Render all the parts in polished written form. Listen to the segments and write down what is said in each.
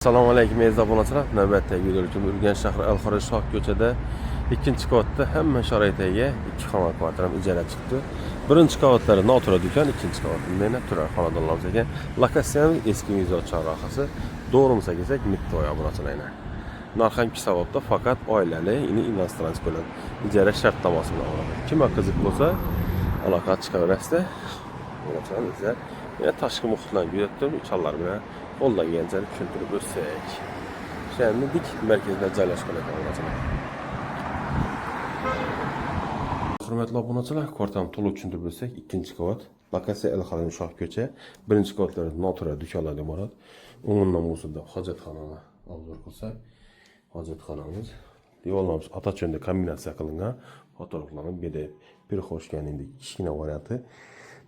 Assalomu alaykum aziz obunachilar. Navbatdagi video uchun Urganch shahri Al-Xorij Shoh ko'chada ikkinchi qavatda hamma sharoitiga ikki xona kvartira ijara chiqdi. Birinchi qavatlari noturar do'kon, ikkinchi qavatda meni turar xonadonlarimiz ekan. Lokatsiyamiz eski Mizot chorrahasi. To'g'rimiz kelsak, mitti oy obunachilar. Narx ham sababda faqat oilali, investorlar bilan ijara shartnomasi bilan oladi. Kimga qiziq bo'lsa, aloqa chiqaverasizlar. Obunachilar yana tashqi muhitlarni kuzatib, insonlar bilan qo'ldan kelgancha tushuntirib o'tsak. Shunday dik markazda joylashgan ekan obunachilar. Hurmatli obunachilar, kvartalni to'liq tushuntirib o'tsak, ikkinchi qavat, lokatsiya Al-Xorij Shoh ko'cha, birinchi qavatlarda noturar do'konlardan iborat. Umuman bo'lsa hojatxonani obzor qilsak, hojatxonamiz, devorlarimiz atacho'nda kombinatsiya qilingan, fotolarni bedib, bir xo'shganingdek kichkina varianti.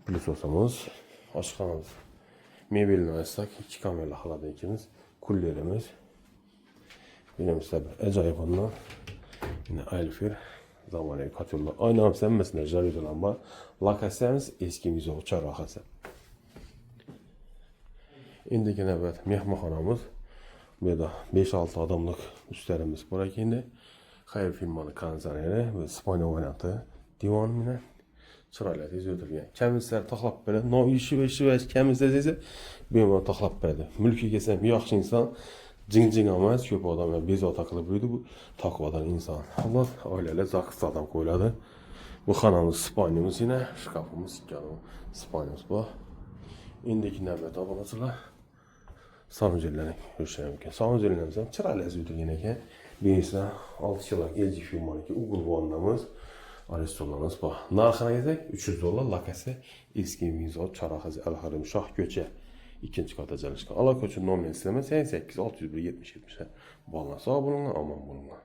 Plus olsamiz, oshxonamiz. Mebelni olsak, ikki kamera xalada ikimiz, kullerimiz. Bilimizda ajoyib bundan. Yine Alfir zamonaviy kotellar. Aynamiz hammasida jariyatlar bor. Lokatsiyamiz eski Mizot chorrahasi. Endi navbat mehmonxonamiz. Bu yerda 5-6 odamlik ustalarimiz bor ekan. Xayr firmani konditsioneri va spayna varianti divon bilan chiroyli o'tirgan. Kamizlar taxlab beradi. Noishi va kamizlar esa bemalol taxlab beradi. Mulkiga kelsam yaxshi inson, jing emas, ko'p odamlar bezovta qilib yuradi. Bu taqvodor inson. Alloh oilalar zakis odam qo'yiladi. Bu xonamiz spaynimiz yana, shkafimiz ikkala spaynimiz bor. Endiki navbat obunachilar. Sanujellarni ko'rishim mumkin. Sanujellarimiz ham chiroyli o'tirgan ekan. Birinchisi 6 yillik LG firmaniki Google One'imiz. Aristoteles bor. Narxini aytsak, $300. Lokatsiya eski Mizot chorrahasi Al-Xorij Shoh ko'cha. İkinci kata joylashgan. Aloqa uchun nomer istama 88 601 70 70. Bo'lmasa, omon bo'linglar.